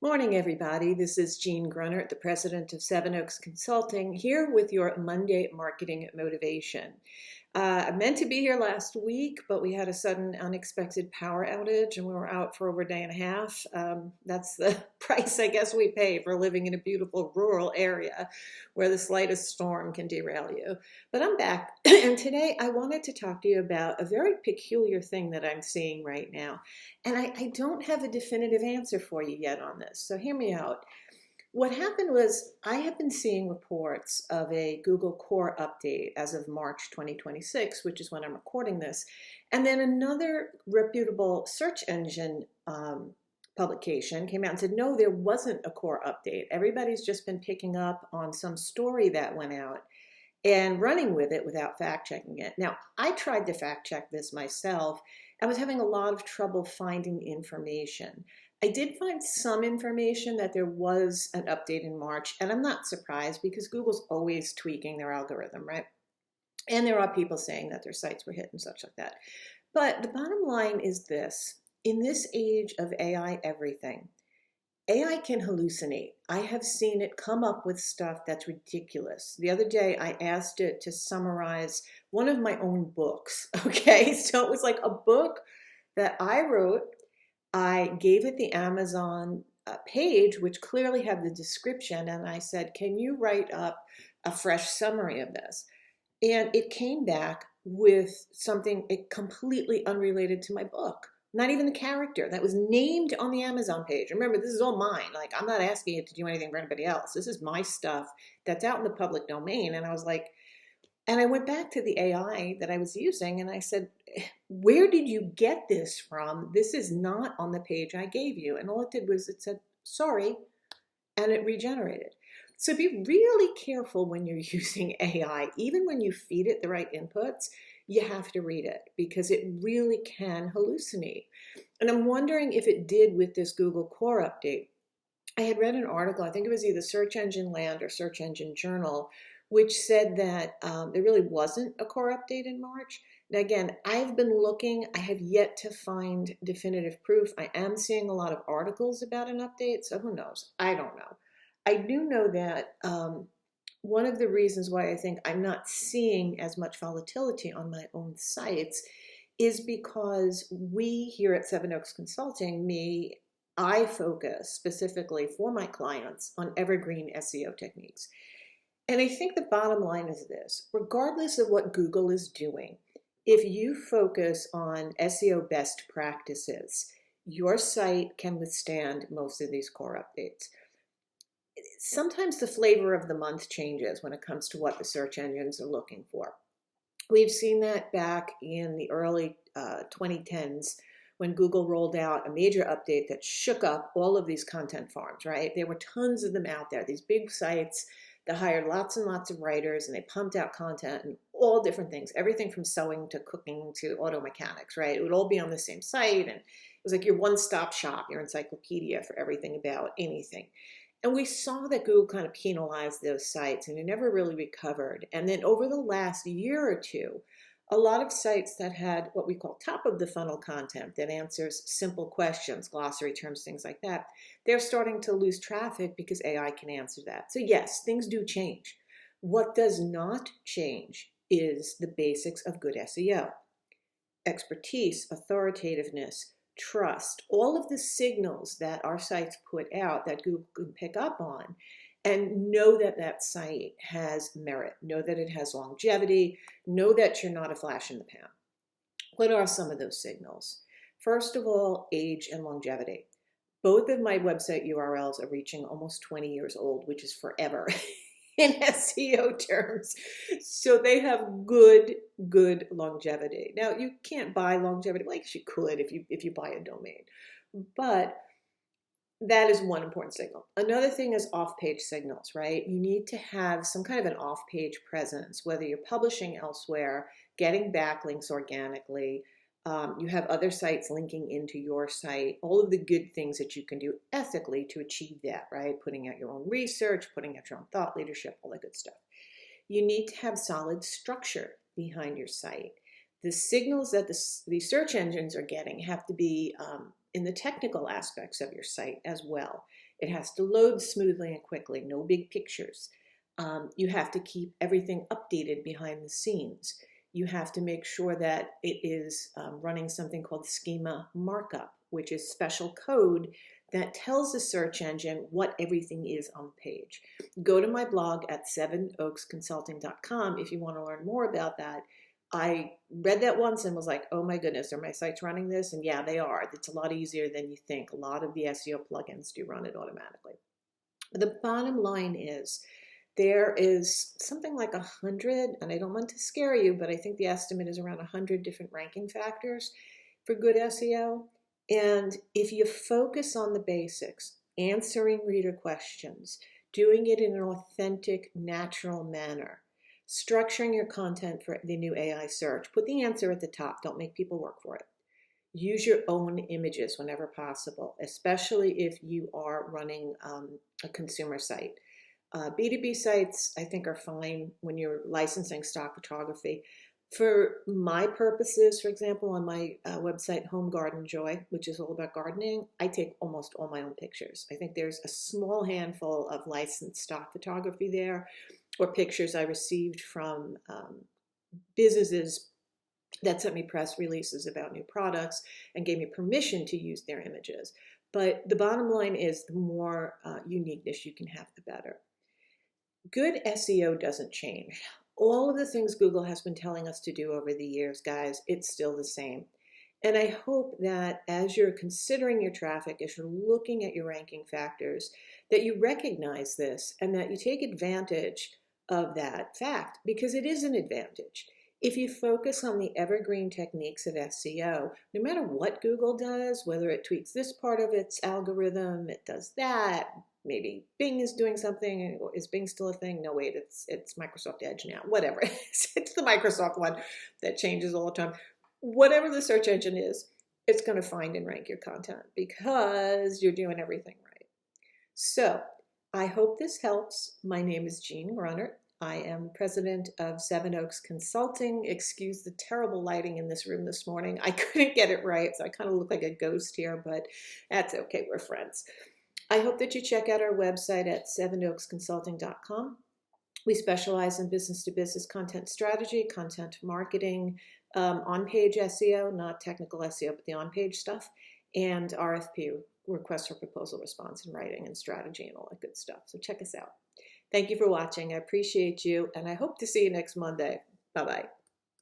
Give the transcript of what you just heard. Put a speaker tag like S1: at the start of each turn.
S1: Morning, everybody. This is Jeanne, the president of Seven Oaks Consulting, here with your Monday marketing motivation. I meant to be here last week, but we had a sudden unexpected power outage and we were out for over a day and a half. That's the price I guess we pay for living in a beautiful rural area where the slightest storm can derail you. But I'm back, and today I wanted to talk to you about a very peculiar thing that I'm seeing right now. And I don't have a definitive answer for you yet on this, so hear me out. What happened was I have been seeing reports of a Google Core update as of March 2026, which is when I'm recording this. And then another reputable search engine publication came out and said, no, there wasn't a Core update. Everybody's just been picking up on some story that went out and running with it without fact checking it. Now, I tried to fact check this myself. I was having a lot of trouble finding information. I did find some information that there was an update in March, and I'm not surprised because Google's always tweaking their algorithm, right? And there are people saying that their sites were hit and such like that. But the bottom line is this: in this age of AI everything, AI can hallucinate. I have seen it come up with stuff that's ridiculous. The other day, I asked it to summarize one of my own books, okay? So it was like a book that I wrote. I gave it the Amazon page, which clearly had the description, and I said, can you write up a fresh summary of this? And it came back with something completely unrelated to my book. Not even the character that was named on the Amazon page. Remember, this is all mine. Like, I'm not asking it to do anything for anybody else. This is my stuff that's out in the public domain. And I was like, and I went back to the AI that I was using and I said, where did you get this from? This is not on the page I gave you. And all it did was it said, sorry, and it regenerated. So be really careful when you're using AI. Even when you feed it the right inputs, you have to read it because it really can hallucinate. And I'm wondering if it did with this Google Core update. I had read an article, I think it was either Search Engine Land or Search Engine Journal, which said that there really wasn't a core update in March. Now, again, I've been looking. I have yet to find definitive proof. I am seeing a lot of articles about an update, so who knows? I don't know. I do know that one of the reasons why I think I'm not seeing as much volatility on my own sites is because we here at Seven Oaks Consulting, I focus specifically for my clients on evergreen SEO techniques. And I think the bottom line is this: regardless of what Google is doing, if you focus on SEO best practices, your site can withstand most of these core updates. Sometimes the flavor of the month changes when it comes to what the search engines are looking for. We've seen that back in the early 2010s when Google rolled out a major update that shook up all of these content farms, right? There were tons of them out there, these big sites that hired lots and lots of writers, and they pumped out content and all different things, everything from sewing to cooking to auto mechanics, right? It would all be on the same site, and it was like your one-stop shop, your encyclopedia for everything about anything. And we saw that Google kind of penalized those sites and it never really recovered. And then over the last year or two, a lot of sites that had what we call top of the funnel content that answers simple questions, glossary terms, things like that, they're starting to lose traffic because AI can answer that. So yes, things do change. What does not change is the basics of good SEO. Expertise, authoritativeness, trust, all of the signals that our sites put out that Google can pick up on and know that that site has merit, know that it has longevity, know that you're not a flash in the pan. What are some of those signals? First of all, age and longevity. Both of my website URLs are reaching almost 20 years old, which is forever in SEO terms. So they have good longevity. Now, you can't buy longevity like you could if you buy a domain, but that is one important signal. Another thing is off-page signals, right? You need to have some kind of an off-page presence, whether you're publishing elsewhere, getting backlinks organically, you have other sites linking into your site, all of the good things that you can do ethically to achieve that, right? Putting out your own research, putting out your own thought leadership, all that good stuff. You need to have solid structure behind your site. The signals that the search engines are getting have to be in the technical aspects of your site as well. It has to load smoothly and quickly, no big pictures. You have to keep everything updated behind the scenes. You have to make sure that it is running something called schema markup, which is special code that tells the search engine what everything is on the page. Go to my blog at sevenoaksconsulting.com if you want to learn more about that. I read that once and was like, oh my goodness, are my sites running this? And yeah, they are. It's a lot easier than you think. A lot of the SEO plugins do run it automatically. The bottom line is there is something like 100, and I don't want to scare you, but I think the estimate is around 100 different ranking factors for good SEO. And if you focus on the basics, answering reader questions, doing it in an authentic, natural manner, structuring your content for the new AI search, put the answer at the top, don't make people work for it. Use your own images whenever possible, especially if you are running a consumer site. B2B sites, I think, are fine when you're licensing stock photography. For my purposes, for example, on my website, Home Garden Joy, which is all about gardening, I take almost all my own pictures. I think there's a small handful of licensed stock photography there, or pictures I received from businesses that sent me press releases about new products and gave me permission to use their images. But the bottom line is the more uniqueness you can have, the better. Good SEO doesn't change. All of the things Google has been telling us to do over the years, guys, it's still the same. And I hope that as you're considering your traffic, as you're looking at your ranking factors, that you recognize this and that you take advantage of that fact, because it is an advantage. If you focus on the evergreen techniques of SEO, no matter what Google does, whether it tweaks this part of its algorithm, it does that, maybe Bing is doing something. Is Bing still a thing? No, wait, it's Microsoft Edge now. Whatever. It's the Microsoft one that changes all the time. Whatever the search engine is, it's going to find and rank your content because you're doing everything right. So I hope this helps. My name is Jeanne Grunert. I am president of Seven Oaks Consulting. Excuse the terrible lighting in this room this morning. I couldn't get it right, so I kind of look like a ghost here, but that's okay. We're friends. I hope that you check out our website at sevenoaksconsulting.com. We specialize in business-to-business content strategy, content marketing, on-page SEO, not technical SEO, but the on-page stuff, and RFP, request for proposal response, and writing and strategy and all that good stuff. So check us out. Thank you for watching. I appreciate you, and I hope to see you next Monday. Bye-bye.